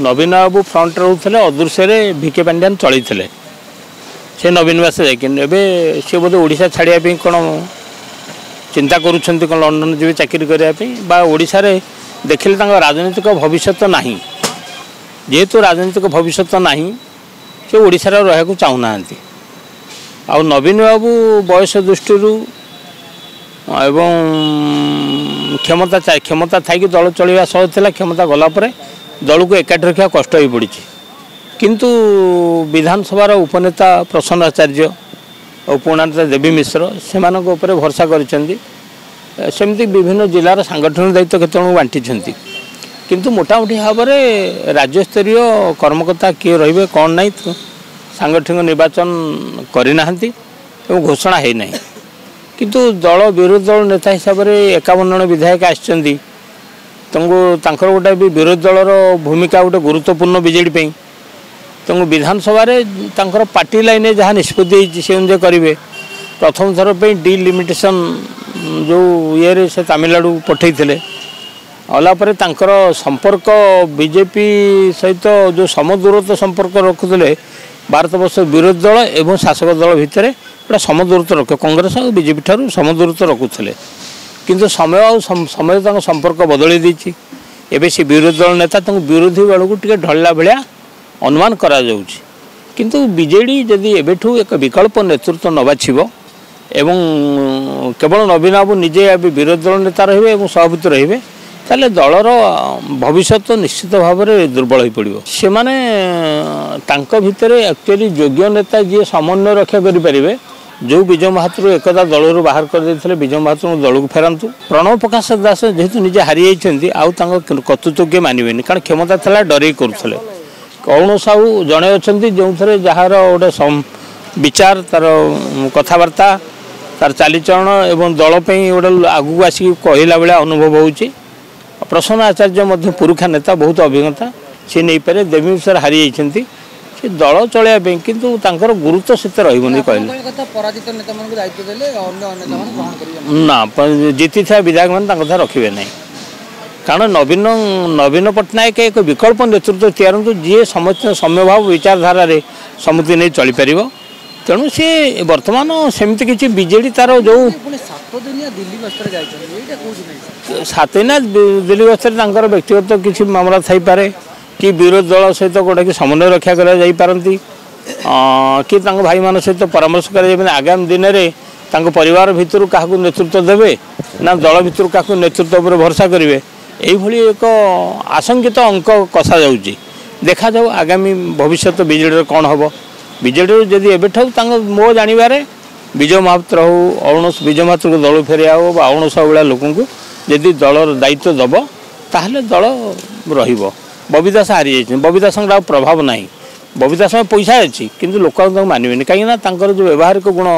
नवीन बाबू front रोते अदृश्य भिके पांड्यान चलते से नवीन बास जाए सी बोधे ओडिशा छाड़िया कौन चिंता करुँच कौन लंडन जी चाकरी करने ओडिशा रे देखिले राजनीतिक भविष्य ना जेहेतु राजनीतिक भविष्य ना से ओडिशा रहा चाहूना आ नवीन बाबू बयस दृष्टि एवं क्षमता थी दल चलवा सहज था क्षमता गलापर दल को एकाठी रखा कष्ट हो पड़ी किंतु विधानसभा उपनेता प्रसन्न आचार्य और उपनेता देवी मिश्र से भरसा करमती विभिन्न जिलार सांगठनिक दायित्व केत बांटी किंतु मोटामोटी भाव में राज्यस्तरीय कर्मकर्ता किए रे कौन ना सांगठनिक निर्वाचन करना घोषणा है ना किंतु दल विरोधी दल नेता हिसाब से 51 जन विधायक आसकर गोटे भी विरोधी दलर भूमिका गोटे गुरुत्वपूर्ण बीजेडी तेणु विधानसभा पार्टी लाइन जहाँ निष्पत्ति से अनुसार करेंगे प्रथम थर पर डिलिमिटेशन जो ये से तमिलनाडु पठे अलापर संपर्क बीजेपी सहित जो समदूरत्व संपर्क रखुले भारत वर्ष विरोधी दल एवं शासक दल भितर गोटे समदूरत्व रख कांग्रेस और बीजेपी ठार समदूरत्व रखुले किंतु समय समय संपर्क बदल देती एवं से विरोधी दल नेता विरोधी बेलू टे ढलला भाया अनुमान करा जाउछि किंतु बीजेडी जदि एबेठू एक विकल्प नेतृत्व न बाछिबो एवं केवल नवीन बाबू निजे विरोधी दल नेता रहिबे एवं सभापति रहिबे ताले दलर भविष्य तो निश्चित भाव में दुर्बल हो पड़ो से माने तांको भितरे एक्चुअली योग्य नेता जी समन्वय रक्षा करें जो विजय महातर एकदा दलू बाहर करदे विजय महातर दल को फेरतु प्रणव प्रकाश दास जेहेतु निजे हारी जाइए आउ कर्तृत्व किए मानवे कारण क्षमता था डर करुले कौन साहू जड़े अच्छा जो थे जार गोटे विचार तार कथबार्ता तार चालीचरण एवं दलपाई गोटे आगू आसिक कहला भाया अनुभव हो प्रसन्न आचार्य पुरुखा नेता बहुत अभिज्ञता सी नहीं पारे देवी मिश्र हारी जाइए से दल चलने किंतु गुरुत्व से रही ना जीति था विधायक मैंने रखिए ना कारण नवीन पट्टनायक एक विकल्प नेतृत्व तैयार जी समस्त समय भाव विचारधारा सम्मुति नहीं चली पार तेणु सी बर्तमान सेमती किसी बीजेडी तार जो 7 दिनिया दिल्ली गस्तर व्यक्तिगत किसी मामला थाईपे कि विरोधी दल सहित गोटे समन्वय रक्षा करती कि भाई मान सहित परामर्श कर आगामी दिन में परिवार भितर क्या नेतृत्व देवे ना दल भितर क्या नेतृत्व पर भरसा करेंगे यही एक आशंकित अंक कषा जाऊँगी देखा जाऊ आगामी भविष्य बीजेडी कौन हम बीजेडी जदि एवं मो जानवर विजय महापात्र हो अरुण विजय महापात्र को दल फेरिया हो अरुण साहू भाया लोक जदि दल दायित्व दब ताहले दल रहिबो बबी दास हारी जाइए बबी दास प्रभाव ना बबी दास में पैसा अच्छी किंतु लोक मानवे कहीं जो व्यवहारिक गुण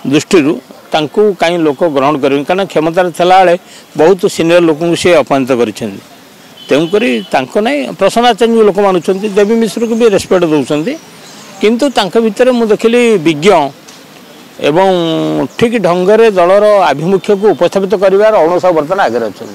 दृष्टि कहीं लोक ग्रहण करेंगे कारण क्षमतार थला बहुत सीनियर लोक सी अपमानित कर तेणुक नहीं प्रसन्न आचार्य लोक मानुंट देवी मिश्र को भी रेस्पेक्ट दौरान किंतु भितर मुझे देखिली विज्ञ एवं ठीक ढंग से दलर आभिमुख्य को उपस्थापित कर अरुण साहू बर्तमान आगे अच्छा।